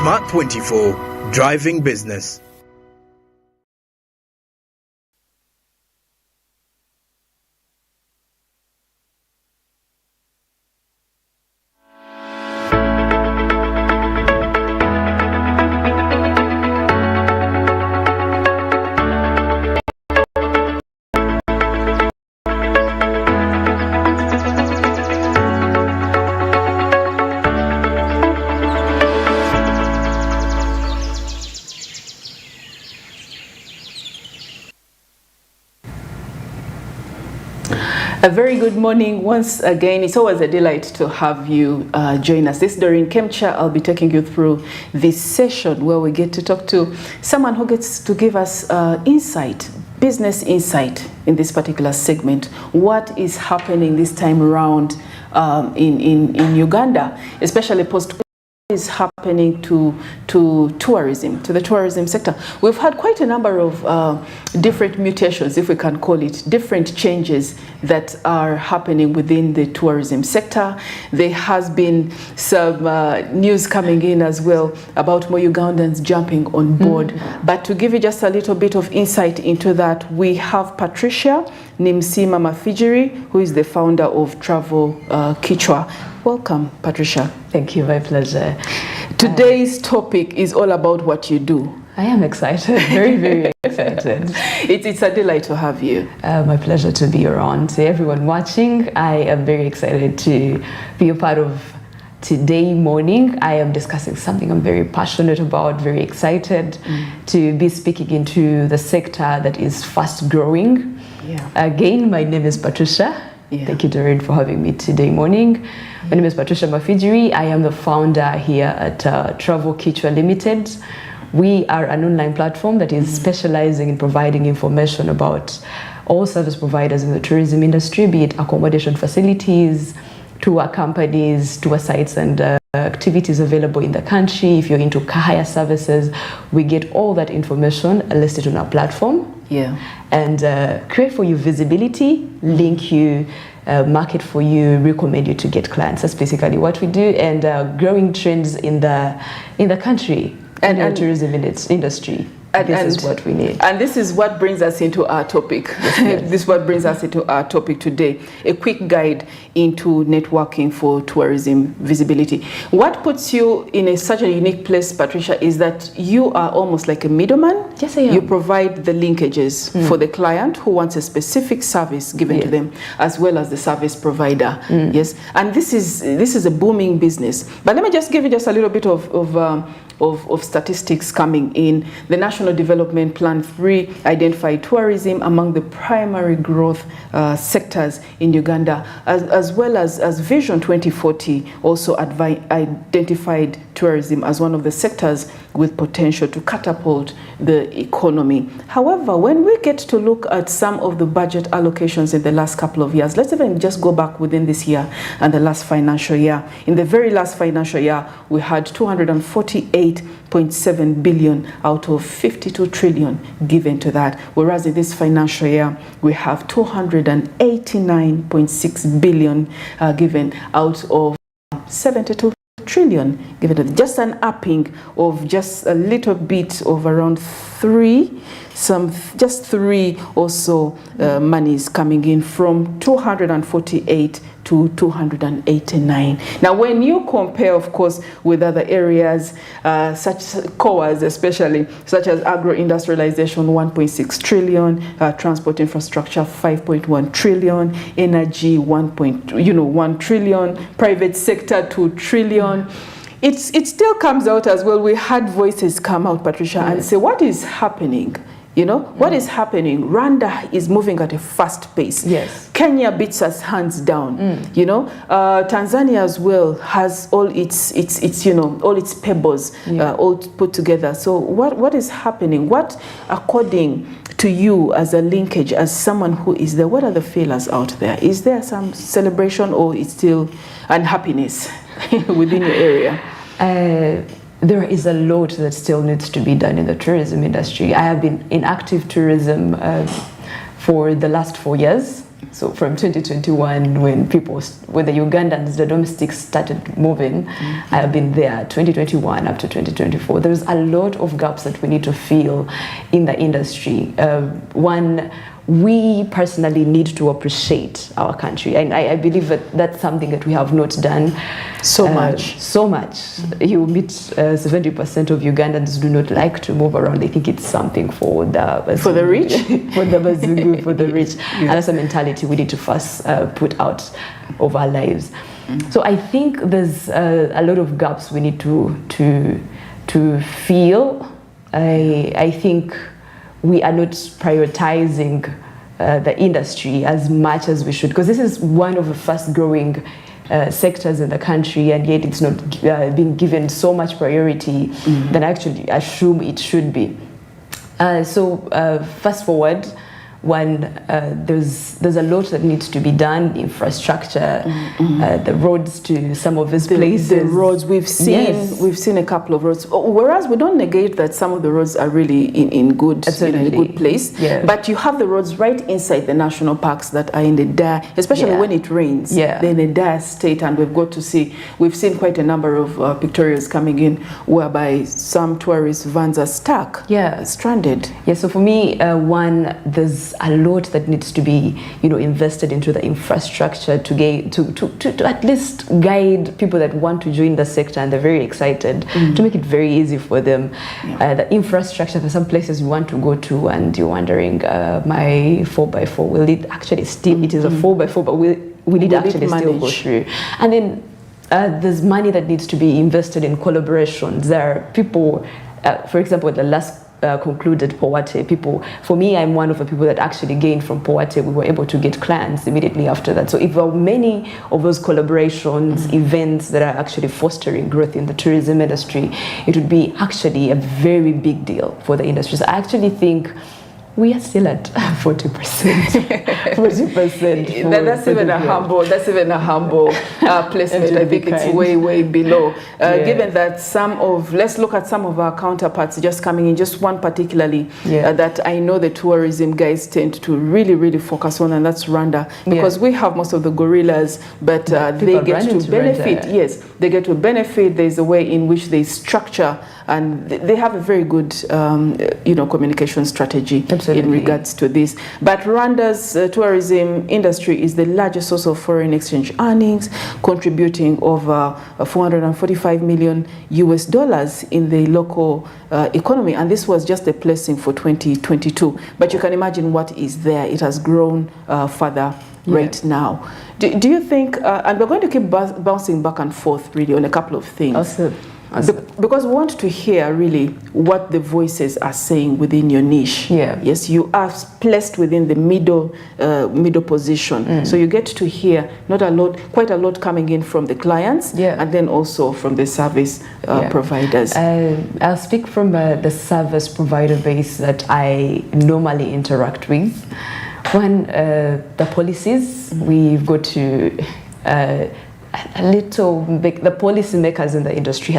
Smart 24, driving business. A very good morning once again. It's always a delight to have you join us. This is Doreen Kemcha. I'll be taking you through this session where we get to talk to someone who gets to give us insight, business insight in this particular segment. What is happening this time around in Uganda, especially post is happening to tourism, to the tourism sector. We've had quite a number of different mutations, if we can call it, different changes that are happening within the tourism sector. There has been some news coming in as well about more Ugandans jumping on board. But to give you just a little bit of insight into that, we have Patricia Nimsima Mafijiri, who is the founder of Travel Kichwa. Welcome, Patricia. Thank you, my pleasure. Today's topic is all about what you do. I am excited, very, very excited. It's a delight to have you. My pleasure to be around. To everyone watching, I am very excited to be a part of today morning. I am discussing something I'm very passionate about, very excited to be speaking into the sector that is fast growing. Yeah. Again, my name is Patricia. Yeah. Thank you, Doreen, for having me today morning. My name is Patricia Mafijiri. I am the founder here at Travel Kichwa Limited. We are an online platform that is specializing in providing information about all service providers in the tourism industry, be it accommodation facilities, tour companies, tour sites and activities available in the country. If you're into car hire services, we get all that information listed on our platform. Yeah. And create for you visibility, link you, market for you, recommend you to get clients. That's basically what we do, and growing trends in the country and the tourism industry. This is what we need. And this is what brings us into our topic. Yes. This is what brings us into our topic today. A quick guide into networking for tourism visibility. What puts you in such a unique place, Patricia, is that you are almost like a middleman. Yes, I am. You provide the linkages for the client who wants a specific service given to them, as well as the service provider. Yes, and this is a booming business. But let me just give you just a little bit of statistics coming in. The National Development Plan 3 identified tourism among the primary growth sectors in Uganda, as well as Vision 2040 also identified tourism as one of the sectors with potential to catapult the economy. However, when we get to look at some of the budget allocations in the last couple of years, let's even just go back within this year and the last financial year. In the very last financial year, we had 248.7 billion out of 52 trillion given to that, whereas in this financial year, we have 289.6 billion given out of 72 trillion given to just an upping of just a little bit of around three or so monies coming in from 248 to 289. Now, when you compare, of course, with other areas, such COAs especially, such as agro-industrialization, 1.6 trillion, transport infrastructure, 5.1 trillion, energy, 1 trillion, private sector, 2 trillion. It still comes out as well. We had voices come out, Patricia, and say, what is happening? What is happening? Rwanda is moving at a fast pace. Yes. Kenya beats us hands down. Tanzania as well has all its all its pebbles all put together. So what is happening? What, according to you as a linkage, as someone who is there, what are the feelers out there? Is there some celebration or it's still unhappiness within your area? There is a lot that still needs to be done in the tourism industry. I have been in active tourism for the last 4 years. So from 2021, when the Ugandans, the domestics started moving, I have been there 2021 up to 2024. There's a lot of gaps that we need to fill in the industry. One, we personally need to appreciate our country, and I believe that that's something that we have not done so much. So much. You meet 70% of Ugandans do not like to move around. They think it's something for the rich, for the bazungu, for the rich. And that's a mentality we need to first put out of our lives. So I think there's a lot of gaps we need to fill. I think we are not prioritizing the industry as much as we should, because this is one of the fast growing sectors in the country, and yet it's not being given so much priority than I actually assume it should be. So fast forward, there's a lot that needs to be done, infrastructure, the roads to some of these places. The roads we've seen a couple of roads. Whereas we don't negate that some of the roads are really in good, in a good place. Yeah. But you have the roads right inside the national parks that are in the dire, especially when it rains. They're in a dire state, and we've seen quite a number of pictorials coming in whereby some tourist vans are stuck, stranded. Yeah. So for me, there's a lot that needs to be, invested into the infrastructure to at least guide people that want to join the sector and they're very excited, to make it very easy for them. The infrastructure for some places you want to go to, and you're wondering, my 4x4, will it actually still? It is a 4x4, but will it actually still go through? And then there's money that needs to be invested in collaborations. There are people, for example, the last concluded Powate people. For me, I'm one of the people that actually gained from Powate. We were able to get clients immediately after that. So if there are many of those collaborations, events that are actually fostering growth in the tourism industry, it would be actually a very big deal for the industry. So I actually think we are still at 40%. 40%. That's even a humble placement. I think it's way below. Given that let's look at some of our counterparts just coming in, just one particularly that I know the tourism guys tend to really focus on, and that's Rwanda, because we have most of the gorillas, but they get to benefit. Rwanda. Yes, they get to benefit. There's a way in which they structure, and they have a very good communication strategy. Absolutely. In regards to this. But Rwanda's tourism industry is the largest source of foreign exchange earnings, contributing over $445 million in the local economy. And this was just a placing for 2022. But you can imagine what is there. It has grown further right now. Do you think, and we're going to keep bouncing back and forth really on a couple of things. Awesome. Because we want to hear really what the voices are saying within your niche. Yes, you are placed within the middle position, so you get to hear quite a lot coming in from the clients, and then also from the service providers. I'll speak from the service provider base that I normally interact with. One, the policies, we've got to the policy makers in the industry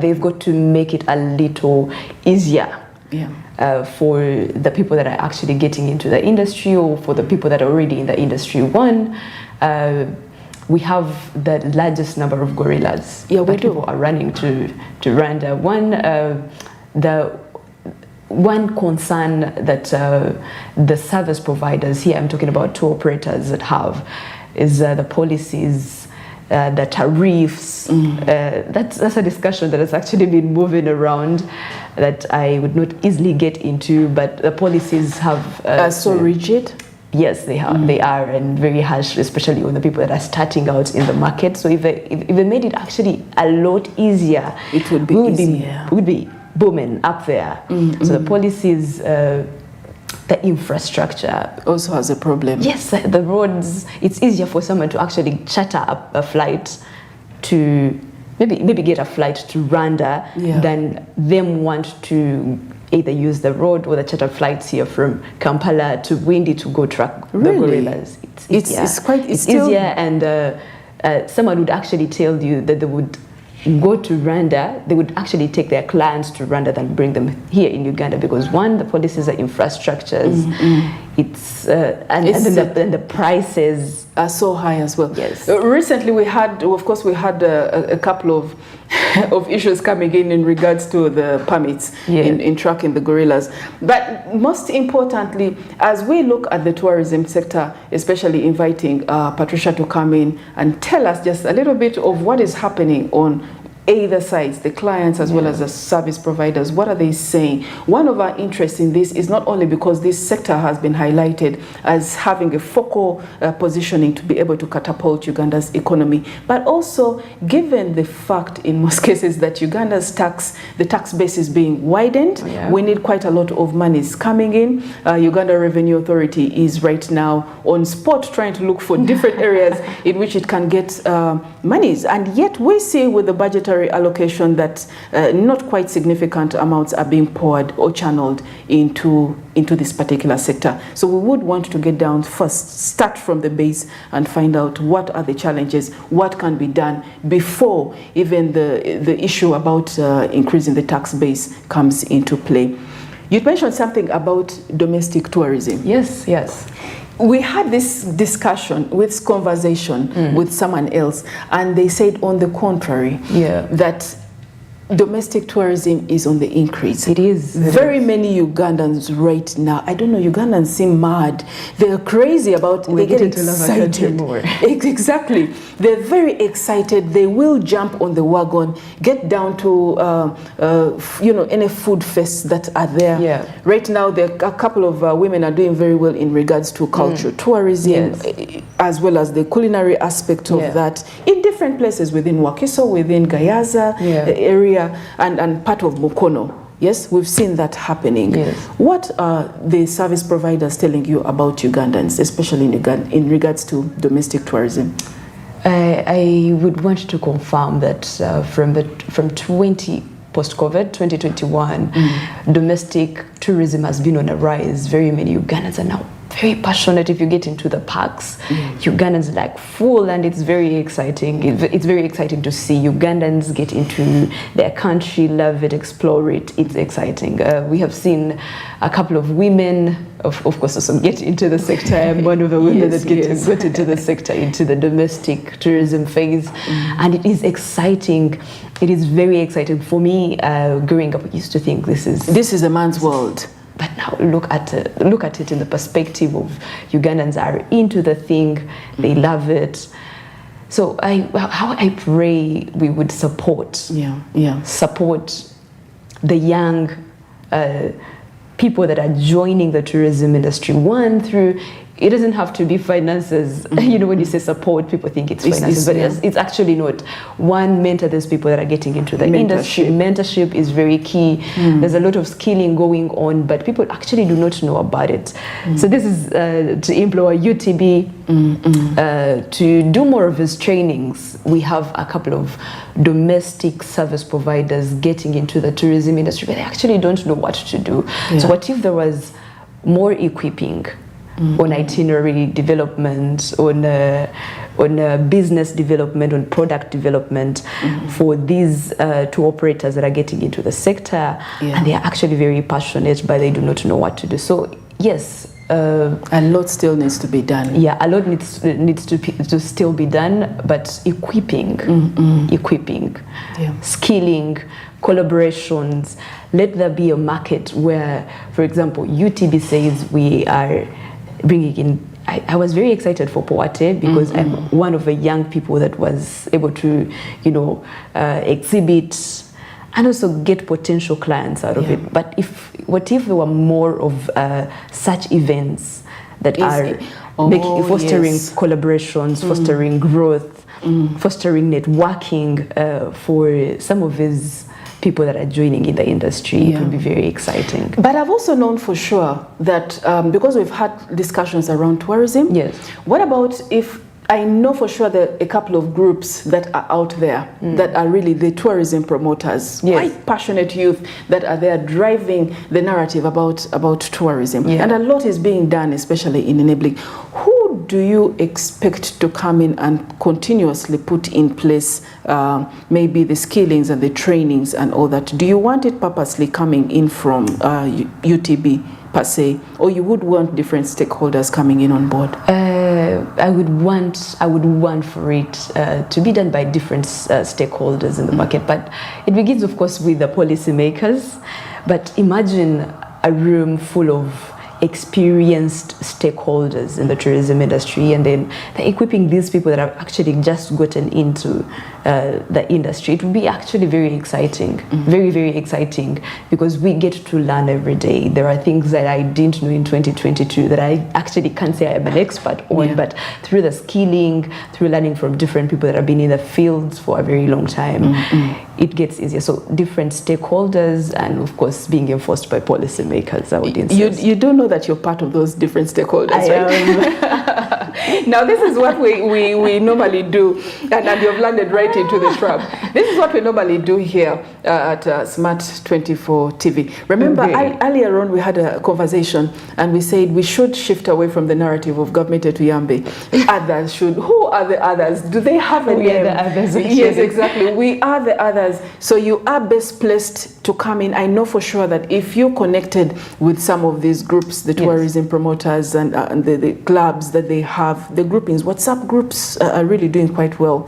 they've got to make it a little easier for the people that are actually getting into the industry, or for the people that are already in the industry. One, we have the largest number of gorillas that people are running to Rwanda. One concern that the service providers here, I'm talking about tour operators, that have is the policies, the tariffs. That's a discussion that has actually been moving around that I would not easily get into, but the policies have so rigid. Yes, they are. They are, and very harsh, especially on the people that are starting out in the market. So if they made it actually a lot easier, it would be booming up there. So the policies, the infrastructure also has a problem. Yes, the roads. It's easier for someone to actually charter a flight to maybe get a flight to Rwanda than them want to either use the road or the charter flights here from Kampala to Windy to go track the gorillas. It's easier, and someone would actually tell you that they would go to Rwanda, they would actually take their clients to Rwanda than bring them here in Uganda, because one, the policies are infrastructures, it's and then the prices are so high as well. Yes. Recently we had a couple of of issues coming in regards to the permits in tracking the gorillas. But most importantly, as we look at the tourism sector, especially inviting Patricia to come in and tell us just a little bit of what is happening on either sides, the clients as well as the service providers. What are they saying? One of our interests in this is not only because this sector has been highlighted as having a focal positioning to be able to catapult Uganda's economy, but also given the fact in most cases that Uganda's the tax base is being widened. We need quite a lot of monies coming in. Uganda Revenue Authority is right now on spot trying to look for different areas in which it can get monies, and yet we see with the budgetary allocation that not quite significant amounts are being poured or channeled into this particular sector. So we would want to get down first, start from the base and find out what are the challenges, what can be done before even the issue about increasing the tax base comes into play. You mentioned something about domestic tourism. Yes, yes. We had this discussion, this conversation with someone else, and they said on the contrary, that domestic tourism is on the increase. It is. Very many Ugandans right now, I don't know, Ugandans seem mad. They're crazy about, they get excited. More. Exactly. They're very excited. They will jump on the wagon, get down to, any food fests that are there. Yeah. Right now, there are a couple of women are doing very well in regards to cultural tourism, as well as the culinary aspect of that in different places within Wakiso, within Gayaza area, and part of Mukono. Yes, we've seen that happening. Yes. What are the service providers telling you about Ugandans, especially in regards to domestic tourism? I would want to confirm that from post-COVID, 2021, domestic tourism has been on a rise. Very many Ugandans are now very passionate. If you get into the parks, Ugandans like full, and it's very exciting. It's very exciting to see Ugandans get into their country, love it, explore it. It's exciting. We have seen a couple of women, of course, also get into the sector. I'm one of the women that got into the sector, into the domestic tourism phase, and it is exciting. It is very exciting. For me, growing up, I used to think this is a man's world. But now look at it in the perspective of Ugandans are into the thing, they love it. So I pray we would support the young people that are joining the tourism industry. One, through, it doesn't have to be finances. You know, when you say support, people think it's finances, but it's actually not. One, mentor those people that are getting into the industry. Mentorship is very key. There's a lot of skilling going on, but people actually do not know about it. So this is to employ UTB to do more of these trainings. We have a couple of domestic service providers getting into the tourism industry, but they actually don't know what to do. So what if there was more equipping on itinerary development, on business development, on product development for these tour operators that are getting into the sector, and they are actually very passionate, but they do not know what to do. So yes, a lot still needs to be done. Yeah, a lot needs to still be done, but equipping, skilling, collaborations. Let there be a market where, for example, UTB says we are bringing in. I was very excited for Poate because I'm one of the young people that was able to, exhibit and also get potential clients out of it. But what if there were more of such events that are fostering collaborations, fostering growth, fostering networking for some of these people that are joining in the industry? It would be very exciting. But I've also known for sure that because we've had discussions around tourism, what about if I know for sure there are a couple of groups that are out there that are really the tourism promoters, quite passionate youth that are there driving the narrative about tourism. And a lot is being done, especially in enabling. Who do you expect to come in and continuously put in place maybe the skillings and the trainings and all that? Do you want it purposely coming in from UTB per se, or you would want different stakeholders coming in on board? I would want for it to be done by different stakeholders in the market, but it begins, of course, with the policymakers. But imagine a room full of experienced stakeholders in the tourism industry, and then they're equipping these people that have actually just gotten into the industry. It would be actually very exciting, very, very exciting, because we get to learn every day. There are things that I didn't know in 2022 that I actually can't say I'm an expert on, but through the skilling, through learning from different people that have been in the fields for a very long time, it gets easier. So different stakeholders, and of course being enforced by policymakers, I would insist. You do know that you're part of those different stakeholders, right? Now this is what we normally do, and you've landed right into the trap. This is what we normally do here at Smart 24 TV. Remember, earlier on we had a conversation and we said we should shift away from the narrative of government to Yambe. Others should. Who are the others? Do they have a name? We are the others. Yes, exactly. We are the others. So you are best placed to come in. I know for sure that if you connected with some of these groups, the tourism promoters and the clubs that they have, the groupings, WhatsApp groups are really doing quite well.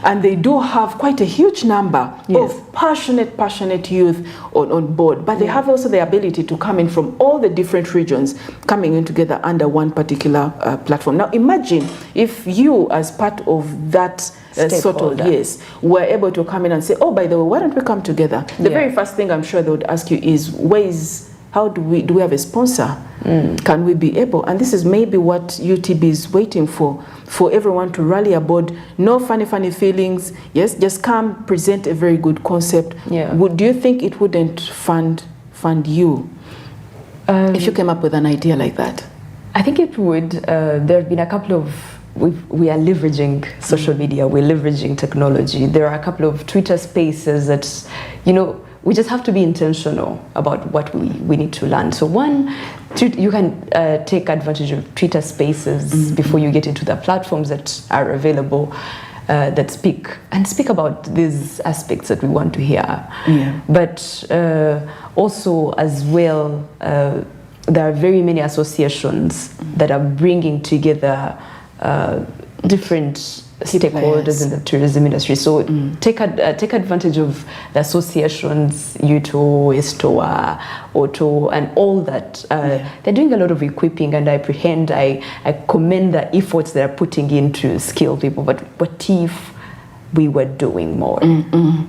And they do have quite a huge number of passionate youth on board. But they have also the ability to come in from all the different regions, coming in together under one particular platform. Now imagine if you, as part of that sort of, were able to come in and say, oh, by the way, why don't we come together? The very first thing I'm sure they would ask you is, how do we have a sponsor? Can we be able? And this is maybe what UTB is waiting for everyone to rally aboard. No funny feelings. Yes, just come, present a very good concept. Do you think it wouldn't fund you if you came up with an idea like that? I think it would. There have been a couple of, we are leveraging social media, we're leveraging technology. There are a couple of Twitter spaces that, we just have to be intentional about what we need to learn. So one, you can take advantage of Twitter spaces before you get into the platforms that are available that speak about these aspects that we want to hear. But also as well, there are very many associations that are bringing together different stakeholders in the tourism industry. So take advantage of the associations, UTO, ESTOA, OTO, and all that. They're doing a lot of equipping, and I commend the efforts they're putting in to skill people. But what if we were doing more?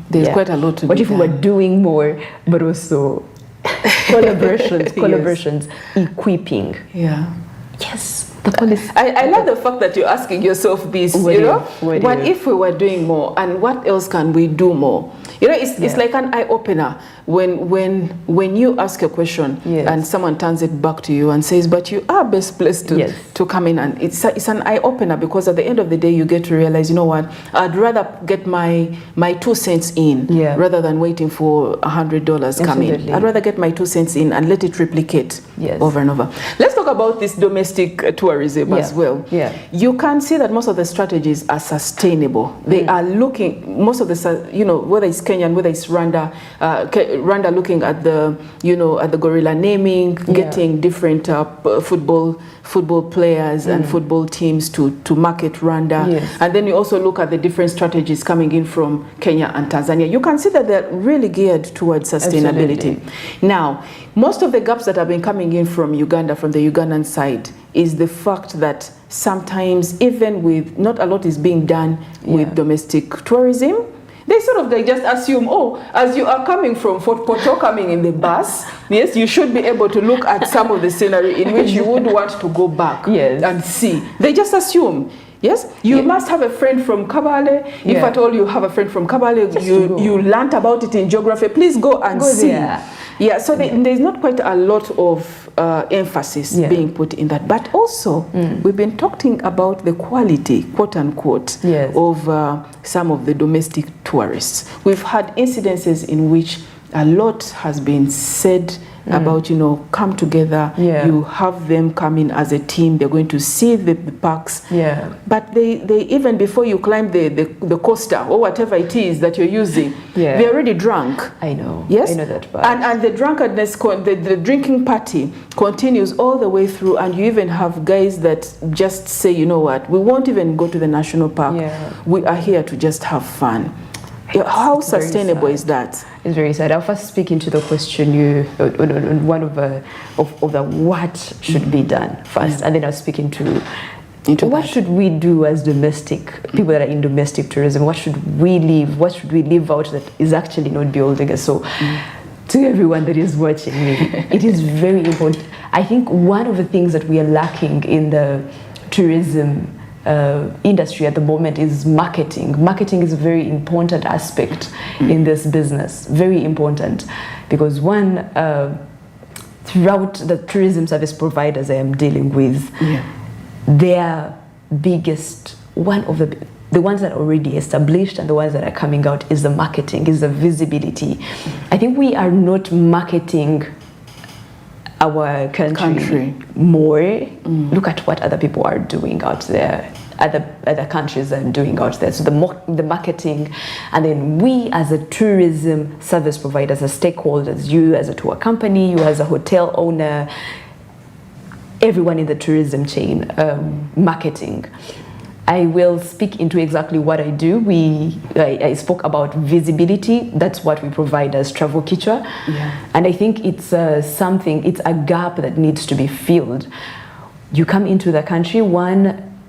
There's quite a lot to What be if we were doing more, but also collaborations, equipping? Yes. I love the fact that you're asking yourself this, what if we were doing more, and what else can we do more? It's like an eye-opener when you ask a question and someone turns it back to you and says, but you are best placed to come in, and it's an eye-opener, because at the end of the day you get to realize, you know what, I'd rather get my 2 cents in rather than waiting for $100 come in. I'd rather get my 2 cents in and let it replicate over and over. Let's talk about this domestic tourism as well. You can see that most of the strategies are sustainable. They are looking, most of the, whether it's Kenyan, whether it's Rwanda, Rwanda looking at the, at the gorilla naming, getting different football players and football teams to market Rwanda. And then you also look at the different strategies coming in from Kenya and Tanzania. You can see that they're really geared towards sustainability. Now, most of the gaps that have been coming in from Uganda, from the Ugandan side, is the fact that sometimes, even with not a lot is being done with domestic tourism, they just assume, as you are coming from Fort Portal, coming in the bus, you should be able to look at some of the scenery in which you would want to go back and see. They just assume. Yes, you must have a friend from Kabale. If at all you have a friend from Kabale, you learnt about it in geography. Please go and see. There. Yeah, so there's not quite a lot of emphasis being put in that. But also, we've been talking about the quality, quote unquote, of some of the domestic tourists. We've had incidences in which a lot has been said about, come together, you have them come in as a team, they're going to see the parks. But they even before you climb the coaster or whatever it is that you're using, they're already drunk. I know. Yes? I know that part. And the drunkenness, the drinking party continues all the way through, and you even have guys that just say, you know what, we won't even go to the national park. We are here to just have fun. How sustainable is that? It's very sad. I'll first speak into the question one of the what should be done first, and then I'll speak into what should we do as domestic people that are in domestic tourism. What should we leave? What should we leave out that is actually not building us? So, to everyone that is watching me, it is very important. I think one of the things that we are lacking in the tourism industry at the moment is marketing. Marketing is a very important aspect in this business, very important, because one, throughout the tourism service providers I am dealing with, their biggest, one of the ones that are already established and the ones that are coming out is the marketing, is the visibility. I think we are not marketing our country more. Look at what other people are doing out there, other countries are doing out there. So the marketing, and then we as a tourism service providers, as stakeholders, you as a tour company, you as a hotel owner, everyone in the tourism chain, marketing. I will speak into exactly what I do. I spoke about visibility. That's what we provide as Travel Kichwa. And I think it's it's a gap that needs to be filled. You come into the country,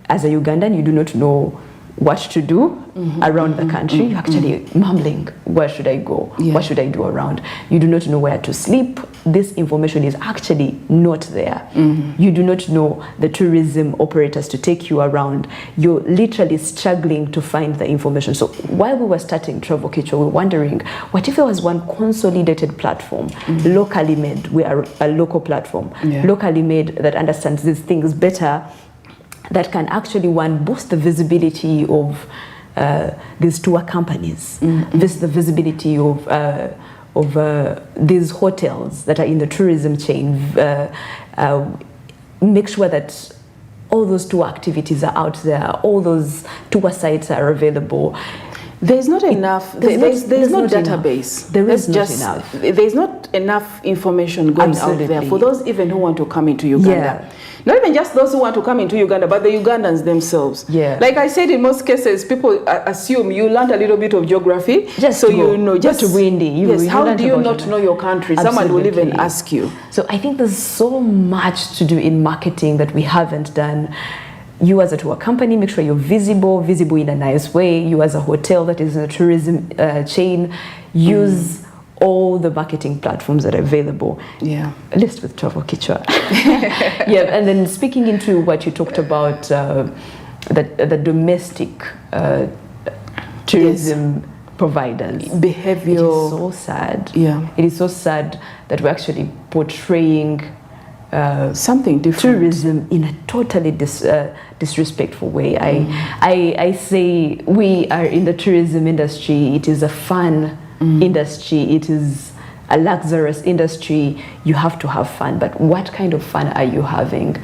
as a Ugandan, you do not know what to do around the country. You're actually mumbling, where should I go? What should I do around? You do not know where to sleep. This information is actually not there. You do not know the tourism operators to take you around. You're literally struggling to find the information. So while we were starting Travel Kichwa, we were wondering, what if there was one consolidated platform, locally made? We are a local platform, locally made, that understands these things better, that can actually, boost the visibility of these tour companies, the visibility of these hotels that are in the tourism chain, make sure that all those tour activities are out there, all those tour sites are available. There's not enough. There's no database. There is not enough. There's not enough information going out there for those even who want to come into Uganda. Not even just those who want to come into Uganda, but the Ugandans themselves. Like I said, in most cases, people assume you learned a little bit of geography, just windy. How do you not know your country? Someone will even ask you. So I think there's so much to do in marketing that we haven't done. You as a tour company, make sure you're visible in a nice way. You as a hotel that is in a tourism chain, use all the marketing platforms that are available. At least with Travel Kichwa. And then speaking into what you talked about, the domestic tourism providers. Behavior. It is so sad. It is so sad that we're actually portraying something different, tourism, in a totally disrespectful way. I say we are in the tourism industry. It is a fun industry. It is a luxurious industry. You have to have fun, but what kind of fun are you having?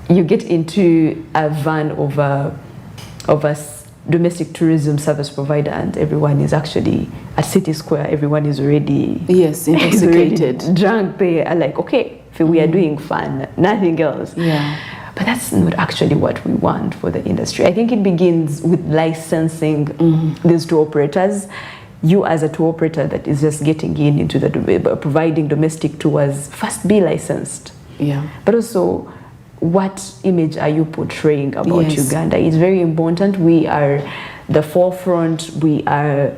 You get into a van of a domestic tourism service provider, and everyone is actually at City Square. Everyone is already intoxicated, drunk. They are like, okay, we are doing fun, nothing else. But that's not actually what we want for the industry. I think it begins with licensing these tour operators. You as a tour operator that is just getting into providing domestic tours, first be licensed. But also, what image are you portraying about Uganda? It's very important. We are the forefront. We are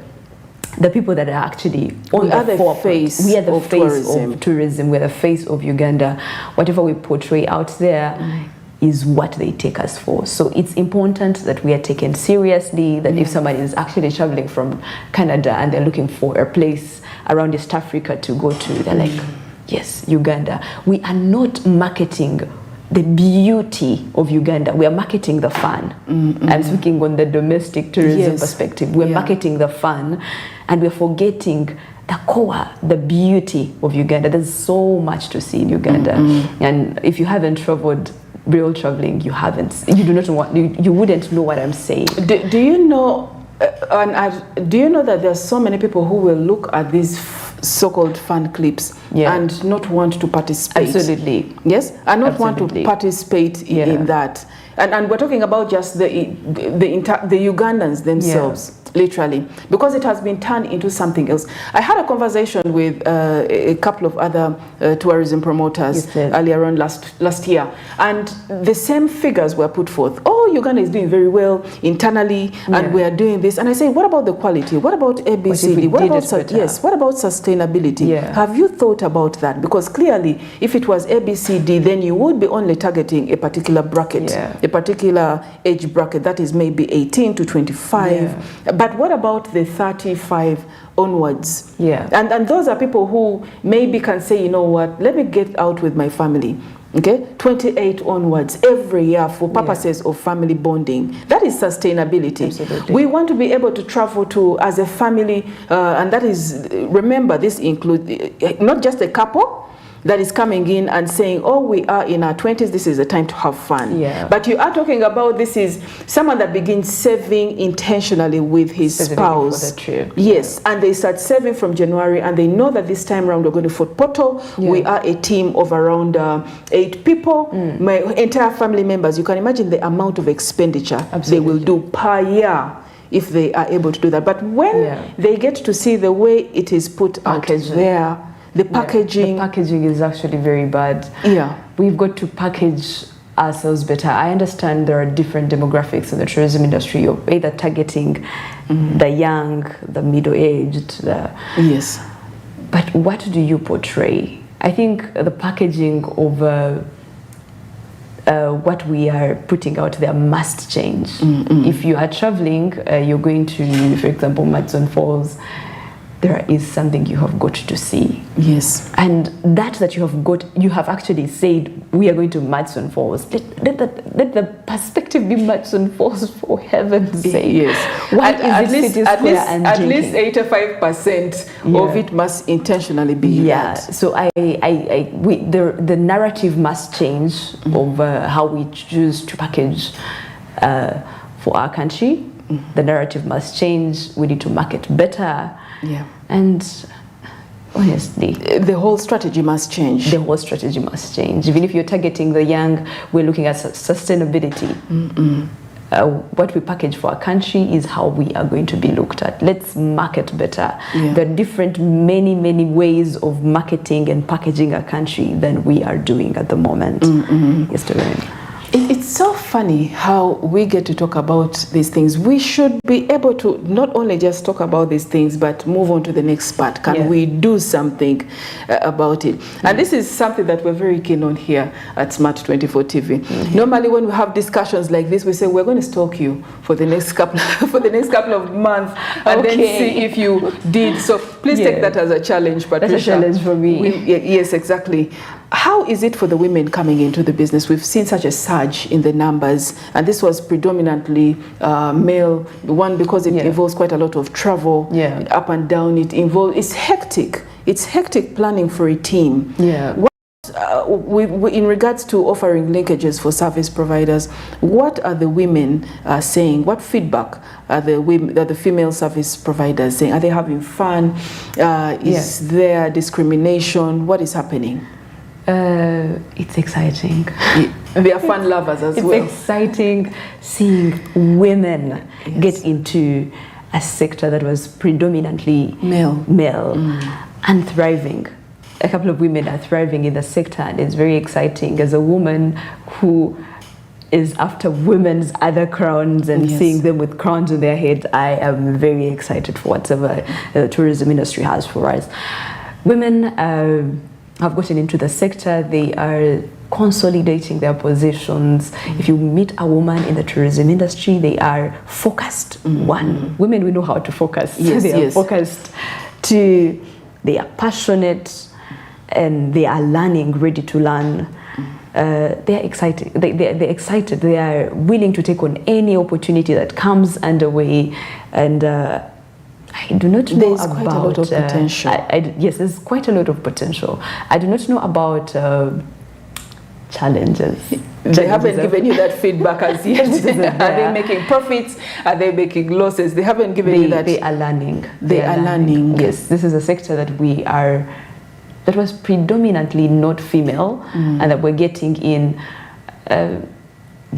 the people that are actually on the forefront. We are the face of tourism. We're the face of Uganda. Whatever we portray out there, is what they take us for. So it's important that we are taken seriously, that if somebody is actually traveling from Canada and they're looking for a place around East Africa to go to, they're like, yes, Uganda. We are not marketing the beauty of Uganda. We are marketing the fun. I'm speaking on the domestic tourism perspective. We're marketing the fun, and we're forgetting the core, the beauty of Uganda. There's so much to see in Uganda. And if you haven't traveled, real traveling, you do not know what, you wouldn't know what I'm saying. Do you know, do you know that there are so many people who will look at these so-called fun clips and not want to participate? Absolutely. Yes, and not want to participate in that. And we're talking about just the Ugandans themselves. Literally, because it has been turned into something else. I had a conversation with a couple of other tourism promoters earlier on last year, and the same figures were put forth. Oh, Uganda is doing very well internally, and we are doing this. And I say, what about the quality? What about ABCD? What about sustainability? Have you thought about that? Because clearly, if it was ABCD, then you would be only targeting a particular bracket, a particular age bracket, that is maybe 18 to 25. But what about the 35 onwards? And those are people who maybe can say, you know what, let me get out with my family. Okay, 28 onwards every year for purposes of family bonding. That is sustainability. Absolutely. We want to be able to travel to as a family, and that is, remember, this includes not just a couple that is coming in and saying, oh, we are in our 20s, this is a time to have fun. But you are talking about, this is someone that begins saving intentionally with his spouse. Yes, and they start saving from January, and they know that this time around we're going to Fort Portal. We are a team of around 8 people, my entire family members. You can imagine the amount of expenditure they will do per year if they are able to do that. But when they get to see the way it is put out there, the packaging. The packaging is actually very bad. We've got to package ourselves better. I understand there are different demographics in the tourism industry, of either targeting the young, the middle-aged. But what do you portray? I think the packaging of what we are putting out there must change. If you are traveling, you're going to, for example, Madison Falls, there is something you have got to see. And that you have actually said, we are going to Madison Falls. Let the perspective be Madison Falls, for heaven's sake. At least 85% of it must intentionally be that. So the narrative must change of how we choose to package for our country. The narrative must change. We need to market better. And honestly, the whole strategy must change. The whole strategy must change. Even if you're targeting the young, we're looking at sustainability. What we package for our country is how we are going to be looked at. Let's market better. There are different, many ways of marketing and packaging our country than we are doing at the moment. Yes, Doreen. It's so funny how we get to talk about these things. We should be able to not only just talk about these things, but move on to the next part. Can we do something about it? And this is something that we're very keen on here at Smart 24 TV. Normally, when we have discussions like this, we say we're going to stalk you for the next couple of months, and then see if you did. So please take that as a challenge, Patricia. That's a challenge for me. Yes, exactly. How is it for the women coming into the business? We've seen such a surge in the numbers, and this was predominantly male. One, because it involves quite a lot of travel, up and down. It's hectic. It's hectic planning for a team. In regards to offering linkages for service providers, what are the women saying? What feedback are the female service providers saying? Are they having fun? Is there discrimination? What is happening? It's exciting. They are fun lovers as well. It's exciting seeing women get into a sector that was predominantly male and thriving. A couple of women are thriving in the sector, and it's very exciting. As a woman who is after women's other crowns and seeing them with crowns on their head, I am very excited for whatever the tourism industry has for us. Women have gotten into the sector. They are consolidating their positions. If you meet a woman in the tourism industry, they are focused. Women, we know how to focus. Yes, They are yes. focused they are passionate, and they are learning, ready to learn. They are excited. They're excited. They are willing to take on any opportunity that comes underway. And I do not know There's about quite a lot of potential. yes, there's quite a lot of potential. I do not know about challenges. They haven't given you that feedback as yet. Are they making profits? Are they making losses? They haven't given you that. They are learning. They are learning. Yes, this is a sector that was predominantly not female, and that we're getting in.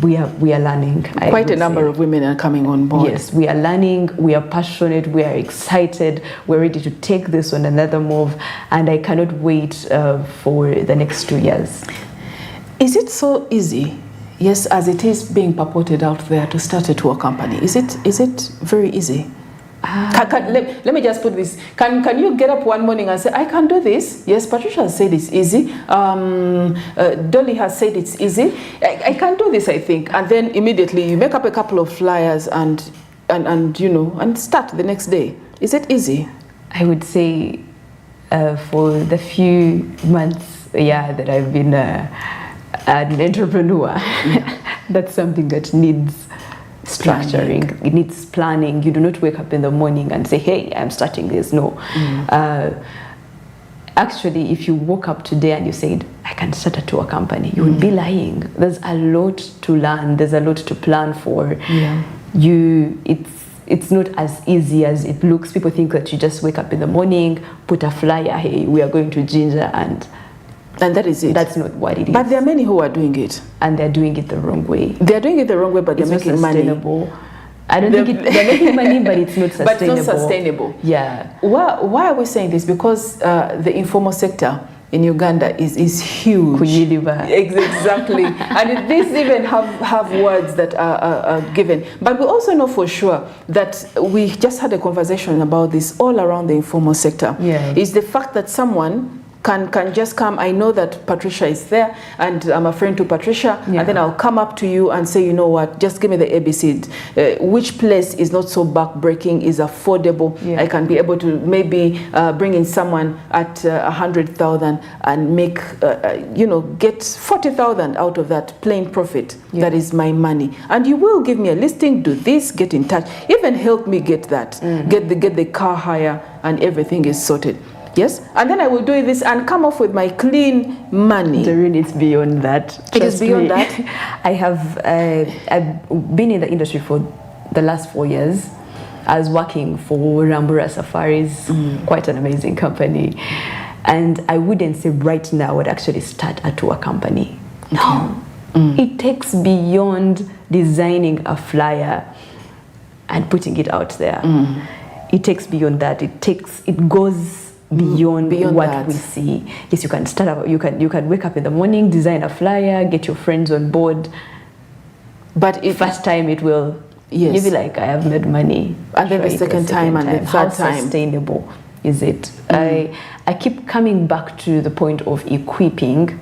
We are learning. Quite a number of women are coming on board. Yes, we are learning. We are passionate. We are excited. We're ready to take this on another move, and I cannot wait for the next 2 years. Is it so easy, yes, as it is being purported out there, to start a tour company? Is it very easy? Let me just put this. Can you get up one morning and say, I can do this? Yes, Patricia has said it's easy. Dolly has said it's easy. I can do this, I think. And then immediately you make up a couple of flyers and start the next day. Is it easy? I would say for the few months, that I've been an entrepreneur, that's something that needs structuring. It needs planning. You do not wake up in the morning and say, hey, I'm starting this. No. Actually, if you woke up today and you said, I can start a tour company, you would be lying. There's a lot to learn. There's a lot to plan for. It's not as easy as it looks. People think that you just wake up in the morning, put a flyer, hey, we are going to Ginger, and that is it. That's not what it is. But there are many who are doing it. And they're doing it the wrong way. They're doing it the wrong way, but they're making money. I don't think they're making money, but it's not sustainable. But it's not sustainable. Yeah. Why are we saying this? Because the informal sector in Uganda is huge. Exactly. And these even have words that are given. But we also know for sure that we just had a conversation about this all around the informal sector. Yeah. Is the fact that someone can just come. I know that Patricia is there and I'm a friend to Patricia, and then I'll come up to you and say, you know what, just give me the ABCs. Which place is not so back-breaking, is affordable. I can be able to maybe bring in someone at 100,000 and make, get 40,000 out of that plain profit. That is my money. And you will give me a listing, do this, get in touch, even help me get that, get the car hire, and everything is sorted. Yes, and then I will do this and come off with my clean money. Doreen, it's beyond that. It is beyond that. I've been in the industry for the last 4 years. I was working for Rambura Safaris, quite an amazing company. And I wouldn't say right now I would actually start a tour company. No, it takes beyond designing a flyer and putting it out there. It takes beyond that. It goes beyond what that. We see. Yes, you can start up, you can wake up in the morning, design a flyer, get your friends on board. But first time it will, you'll be like, I have made money. And then the second time and the third time. How sustainable is it? I keep coming back to the point of equipping.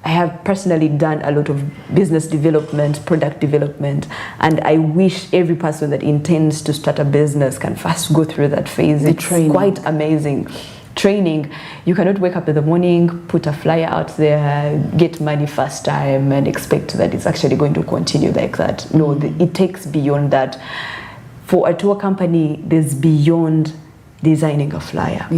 I have personally done a lot of business development, product development, and I wish every person that intends to start a business can first go through that phase. It's quite amazing. Training, you cannot wake up in the morning, put a flyer out there, get money first time and expect that it's actually going to continue like that. No, it takes beyond that. For a tour company, there's beyond designing a flyer.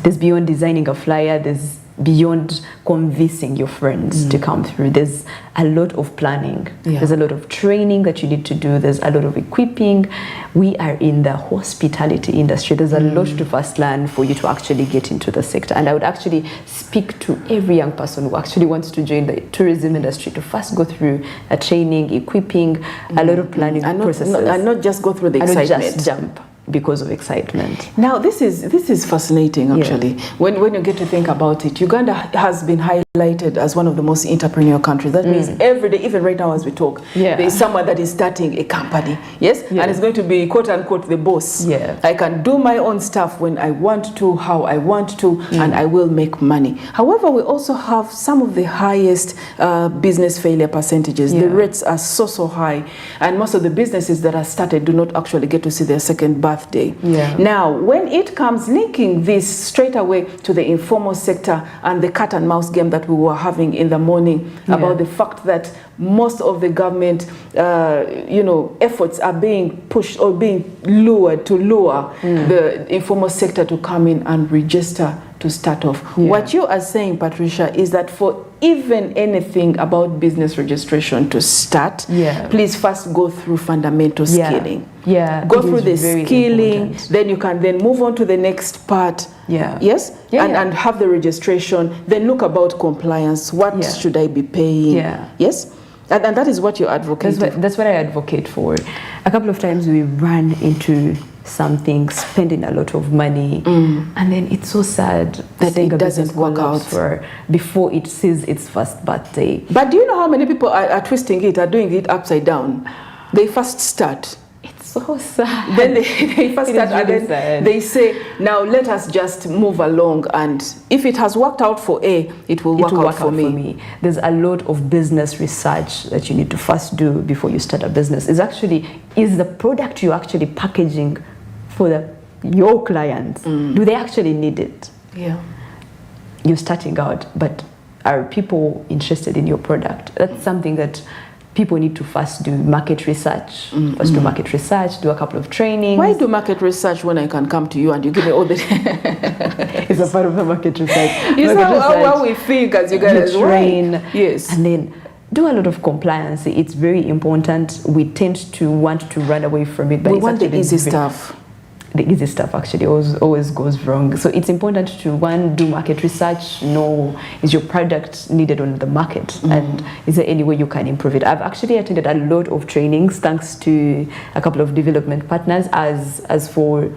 There's beyond designing a flyer, there's beyond convincing your friends to come through. There's a lot of planning. There's a lot of training that you need to do. There's a lot of equipping. We are in the hospitality industry. There's a lot to first learn for you to actually get into the sector. And I would actually speak to every young person who actually wants to join the tourism industry to first go through a training, equipping, a lot of planning processes. And not just go through the excitement. And not just jump. because of excitement. Now, this is fascinating, actually. When you get to think about it, Uganda has been highlighted as one of the most entrepreneurial countries. That means every day, even right now as we talk, there is someone that is starting a company, and it's going to be quote unquote the boss. I can do my own stuff when I want to, how I want to, and I will make money. However, we also have some of the highest business failure percentages. The rates are so high, and most of the businesses that are started do not actually get to see their second birthday. Now, when it comes linking this straight away to the informal sector and the cat and mouse game that we were having in the morning about the fact that most of the government efforts are being pushed or being lured to lure the informal sector to come in and register to start off. What you are saying, Patricia, is that for even anything about business registration to start, please first go through fundamental skilling. Go through the skilling, then you can then move on to the next part. And have the registration, then look about compliance. What should I be paying? And that is what you advocate. That's what I advocate for. A couple of times we run into something, spending a lot of money, and then it's so sad that it doesn't work out before it sees its first birthday. But do you know how many people are twisting it, are doing it upside down? They first start. It's so sad. Then they first start and then they say, now let us just move along, and if it has worked out for A, it will work out for me. There's a lot of business research that you need to first do before you start a business. Is the product you're actually packaging for your clients, do they actually need it? You're starting out, but are people interested in your product? That's something that people need to first do market research. First do market research, do a couple of trainings. Why do market research when I can come to you and you give me all the... It's a part of the market research. You know how we think as you guys train. Yes. And then do a lot of compliance. It's very important. We tend to want to run away from it. But we want the easy stuff. The easy stuff actually always goes wrong. So it's important to, one, do market research, know, is your product needed on the market, and is there any way you can improve it? I've actually attended a lot of trainings thanks to a couple of development partners. As for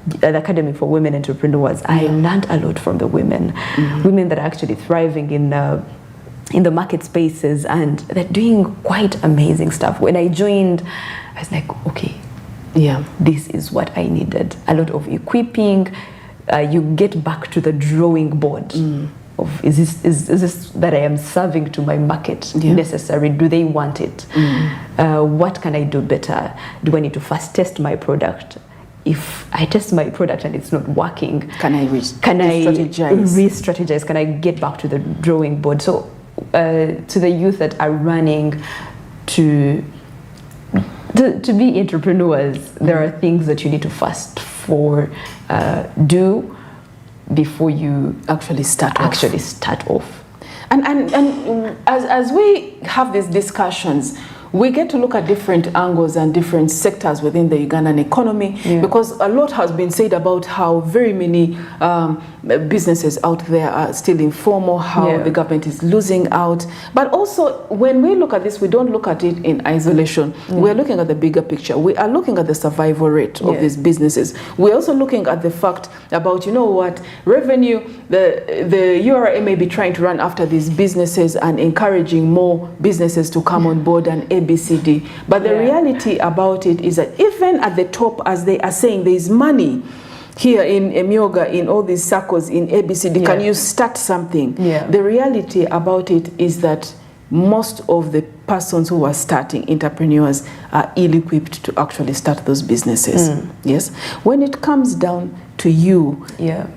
the Academy for Women Entrepreneurs, I learned a lot from the women that are actually thriving in the market spaces, and they're doing quite amazing stuff. When I joined, I was like, okay, this is what I needed. A lot of equipping. You get back to the drawing board of is this that I am serving to my market necessary? Do they want it? What can I do better? Do I need to first test my product? If I test my product and it's not working, can I re-strategize? Can I get back to the drawing board? So to the youth that are running to be entrepreneurs, there are things that you need to first do before you actually start off. And as we have these discussions, we get to look at different angles and different sectors within the Ugandan economy, because a lot has been said about how very many businesses out there are still informal, how the government is losing out. But also, when we look at this, we don't look at it in isolation. We're looking at the bigger picture. We are looking at the survival rate of these businesses. We're also looking at the fact about, revenue, the URA may be trying to run after these businesses and encouraging more businesses to come on board and ABCD. But the reality about it is that even at the top, as they are saying, there is money here in Emyoga, in all these circles, in ABCD. Can you start something? The reality about it is that most of the persons who are starting, entrepreneurs, are ill-equipped to actually start those businesses. Yes. When it comes down to you,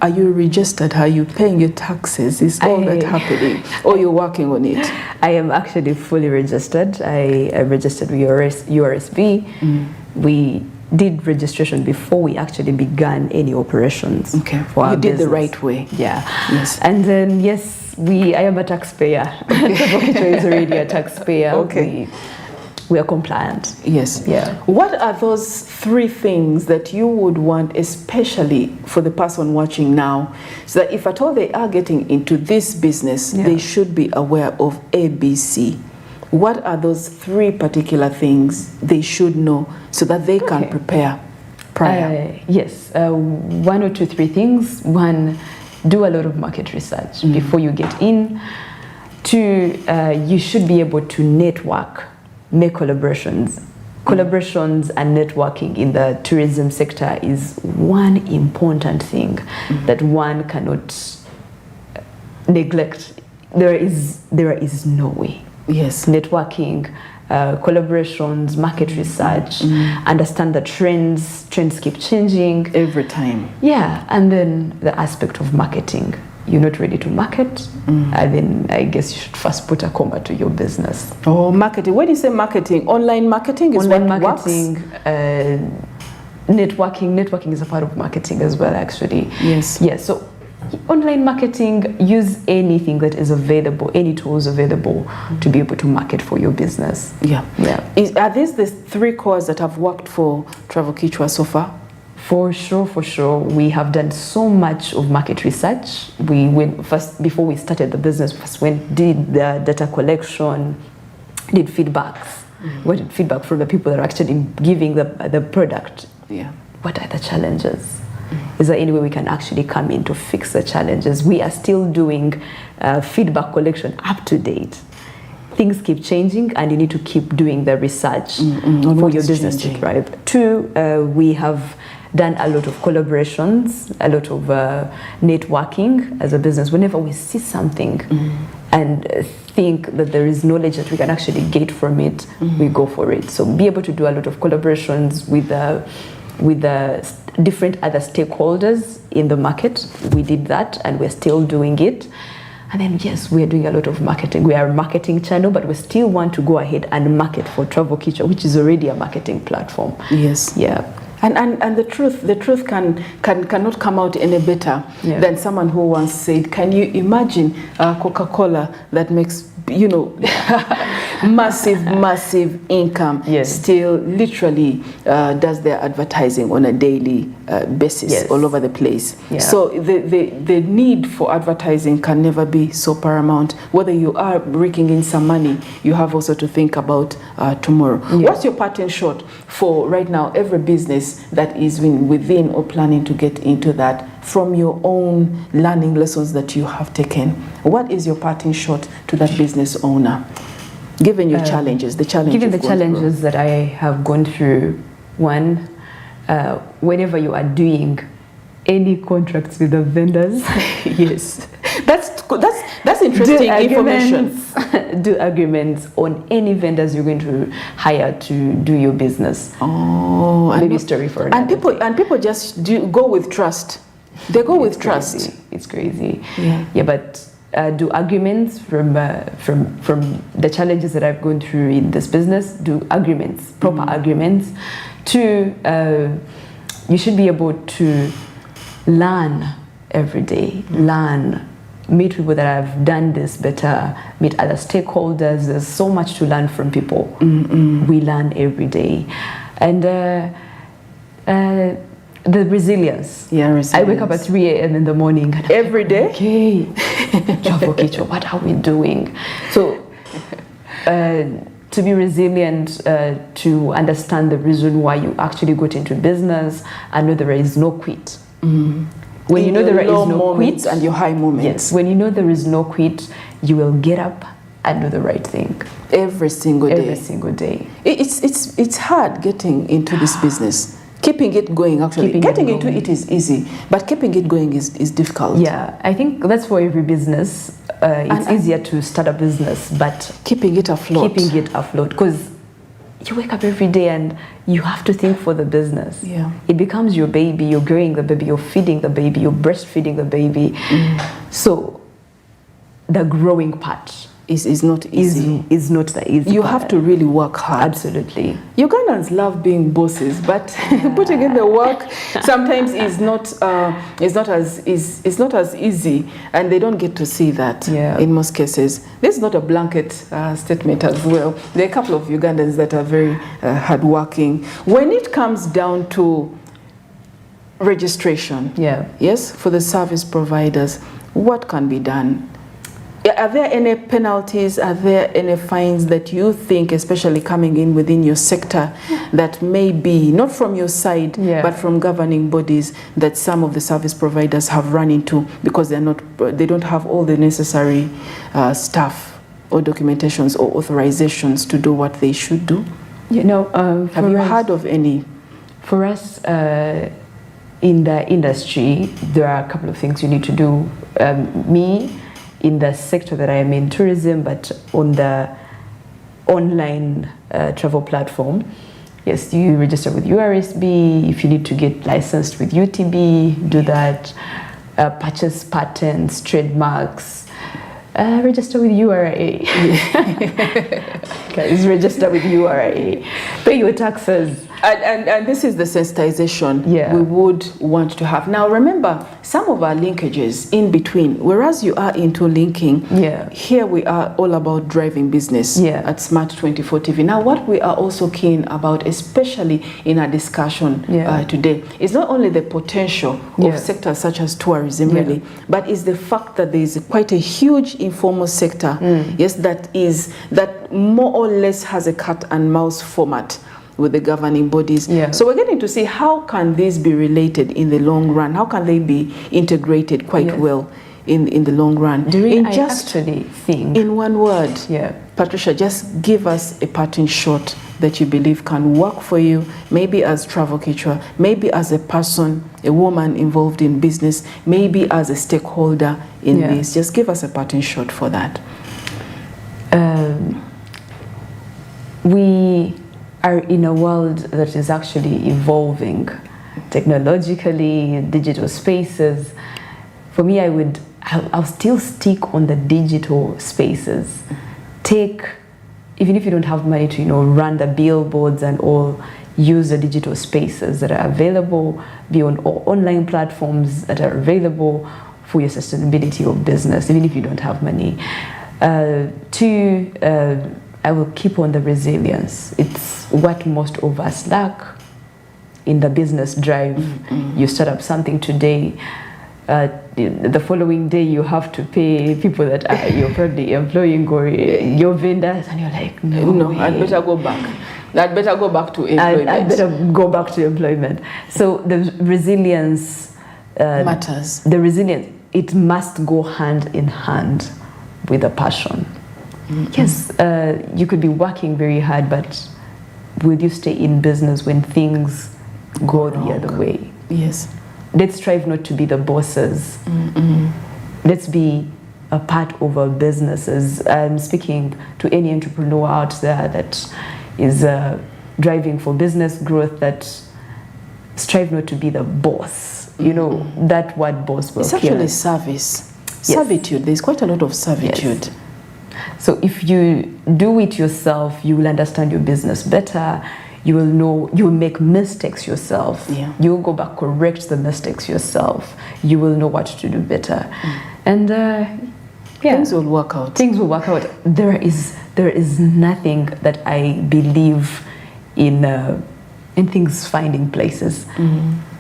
are you registered? Are you paying your taxes? Is all that happening? Or you're working on it? I am actually fully registered. I registered with URSB. We did registration before we actually began any operations. Okay. You did the right way. Yes. And then, I am a taxpayer. Travel is already a taxpayer. Okay. We are compliant. Yes. What are those 3 things that you would want, especially for the person watching now, so that if at all they are getting into this business, they should be aware of ABC? What are those 3 particular things they should know so that they can prepare? prior? Yes, one or two, three things. One, do a lot of market research before you get in. Two, you should be able to network, make collaborations. Collaborations and networking in the tourism sector is one important thing that one cannot neglect. There is no way. Yes. Networking, collaborations, market research, understand the trends keep changing. Every time. Yeah, and then the aspect of marketing. You're not ready to market, and then I guess you should first put a comma to your business. Oh, marketing. When you say marketing, online marketing is Online what marketing, works? networking is a part of marketing as well, actually. Yes. Yeah, so online marketing, use anything that is available, any tools available to be able to market for your business. Yeah. Yeah. Are these the three cores that have worked for Travel Kichwa so far? For sure. We have done so much of market research. We went first, before we started the business, did the data collection, did feedbacks. We did feedback from the people that are actually giving the product. Yeah. What are the challenges? Is there any way we can actually come in to fix the challenges? We are still doing feedback collection up to date. Things keep changing and you need to keep doing the research for your business to thrive. Two, we have done a lot of collaborations, a lot of networking as a business. Whenever we see something and think that there is knowledge that we can actually get from it, we go for it. So be able to do a lot of collaborations with the different other stakeholders in the market. We did that and we're still doing it. And then yes, we're doing a lot of marketing. We are a marketing channel, but we still want to go ahead and market for Travel Kichwa, which is already a marketing platform. Yes. Yeah. And the truth cannot come out any better than someone who once said, can you imagine Coca-Cola that makes, massive income, still literally does their advertising on a daily basis all over the place. Yeah. So the need for advertising can never be so paramount. Whether you are raking in some money, you have also to think about tomorrow. Yeah. What's your parting shot for right now every business that is within or planning to get into that, from your own learning lessons that you have taken? What is your parting shot to that business owner, given your challenges, given the challenges that I have gone through? One, whenever you are doing any contracts with the vendors, yes, that's interesting information. Do agreements on any vendors you're going to hire to do your business. Oh, maybe story for another. And people just go with trust. They go with trust. It's crazy. Yeah, but do agreements from the challenges that I've gone through in this business. Do agreements, proper agreements. Two, you should be able to learn every day. Meet people that have done this better, meet other stakeholders. There's so much to learn from people. We learn every day. And the resilience. Yeah, resilience. I wake up at 3 a.m. in the morning. And every day? Okay. Travel Kichwa, what are we doing? So, to be resilient, to understand the reason why you actually got into business, and know there is no quit. When you know there is no quit, and your high moments. Yes, when you know there is no quit, you will get up and do the right thing. Every single day. Every single day. It's hard getting into this business. Keeping it going, actually. Getting into it is easy, but keeping it going is difficult. Yeah, I think that's for every business. It's easier to start a business, but keeping it afloat. Because you wake up every day and you have to think for the business. Yeah. It becomes your baby, you're growing the baby, you're feeding the baby, you're breastfeeding the baby. So the growing part is not easy. Is not the easy You part. have to really work hard. Absolutely. Ugandans love being bosses, but putting in the work sometimes is not as easy, and they don't get to see that in most cases. This is not a blanket statement as well. There are a couple of Ugandans that are very hardworking. When it comes down to registration, yes, for the service providers, what can be done? Are there any penalties? Are there any fines that you think, especially coming in within your sector, that may be not from your side, but from governing bodies, that some of the service providers have run into because they don't have all the necessary staff or documentations or authorizations to do what they should do? You know, have you heard of any? For us, in the industry, there are a couple of things you need to do. Me, in the sector that I am in, tourism, but on the online travel platform, yes, you register with URSB. If you need to get licensed with UTB, do that. Purchase patents, trademarks, register with URA. Guys, register with URA. Pay your taxes. And this is the sensitization we would want to have. Now, remember, some of our linkages in between, whereas you are into linking, here we are all about driving business at Smart 24 TV. Now, what we are also keen about, especially in our discussion today, is not only the potential of sectors such as tourism, really, but is the fact that there is quite a huge informal sector, yes, that more or less has a cat and mouse format with the governing bodies. So we're getting to see how can these be related in the long run? How can they be integrated quite well in the long run? Actually think, in one word, Patricia, just give us a parting shot that you believe can work for you, maybe as Travel Kichwa, maybe as a person, a woman involved in business, maybe as a stakeholder in this. Just give us a parting shot for that. We are in a world that is actually evolving technologically, digital spaces. For me, I'll still stick on the digital spaces. Even if you don't have money to, run the billboards and all, use the digital spaces that are available, be on online platforms that are available for your sustainability of business, even if you don't have money. I will keep on the resilience. It's what most of us lack in the business drive. You start up something today, the following day you have to pay people that you're probably employing or your vendors, and you're like, no, I'd better go back. I'd better go back to employment. I'd better go back to employment. So the resilience matters. The resilience, it must go hand in hand with the passion. Yes, you could be working very hard, but will you stay in business when things go the other way? Yes. Let's strive not to be the bosses. Let's be a part of our businesses. I'm speaking to any entrepreneur out there that is driving for business growth, that strive not to be the boss. That word boss will It's actually service. Servitude. There's quite a lot of servitude. Yes. So if you do it yourself, you will understand your business better. You will know, you will make mistakes yourself. You will go back, correct the mistakes yourself. You will know what to do better. And things will work out. Things will work out. There is nothing that I believe in things finding places.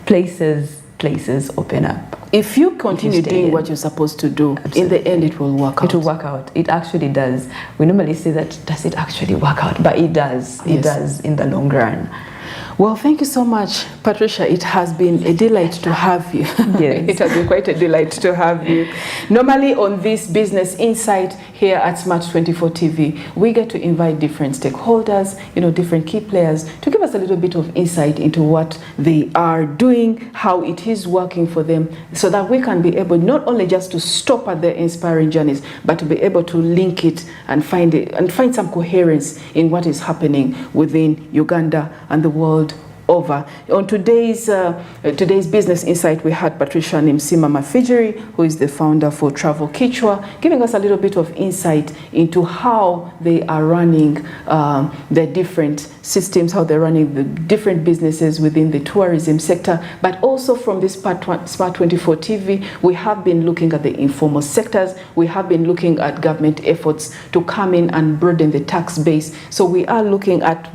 Places open up. If you continue doing what you're supposed to do, in the end it will work out. It will work out. It actually does. We normally say that, does it actually work out? But it does. It does in the long run. Well, thank you so much, Patricia. It has been a delight to have you. Yes. It has been quite a delight to have you. Normally on this Business Insight here at Smart 24 TV, we get to invite different stakeholders, different key players, to give us a little bit of insight into what they are doing, how it is working for them, so that we can be able not only just to stop at their inspiring journeys, but to be able to link it and find some coherence in what is happening within Uganda and the world over. On today's Business Insight, we had Patricia Nimsima Mafijiri, who is the founder for Travel Kichwa, giving us a little bit of insight into how they are running their different systems, how they're running the different businesses within the tourism sector. But also from this Smart 24 TV, we have been looking at the informal sectors. We have been looking at government efforts to come in and broaden the tax base. So we are looking at,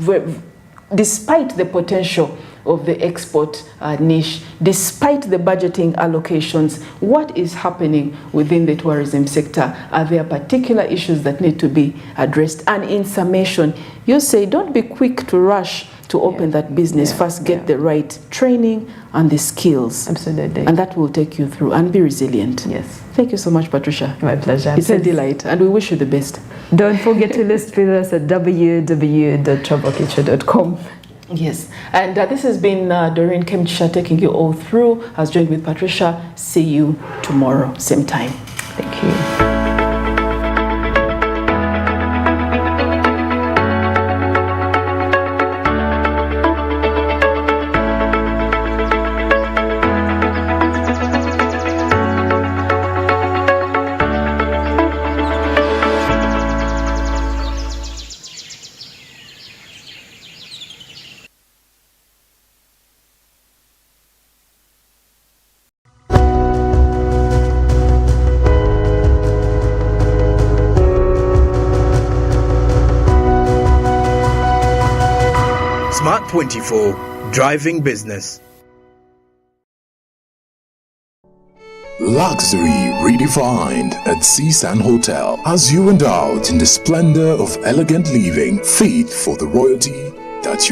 despite the potential of the export niche, despite the budgeting allocations. What is happening within the tourism sector? Are there particular issues that need to be addressed? And in summation, you say don't be quick to rush to open that business. First, get the right training and the skills. Absolutely. And that will take you through, and be resilient. Yes. Thank you so much, Patricia. My pleasure. It's a delight, and we wish you the best. Don't forget to list with us at www.travelkitchen.com. Yes, and this has been Doreen Kemcha taking you all through. I was joined with Patricia. See you tomorrow, same time. Thank you. Smart 24, driving business. Luxury redefined at CSAN Hotel as you indulge in the splendor of elegant living, fit for the royalty that you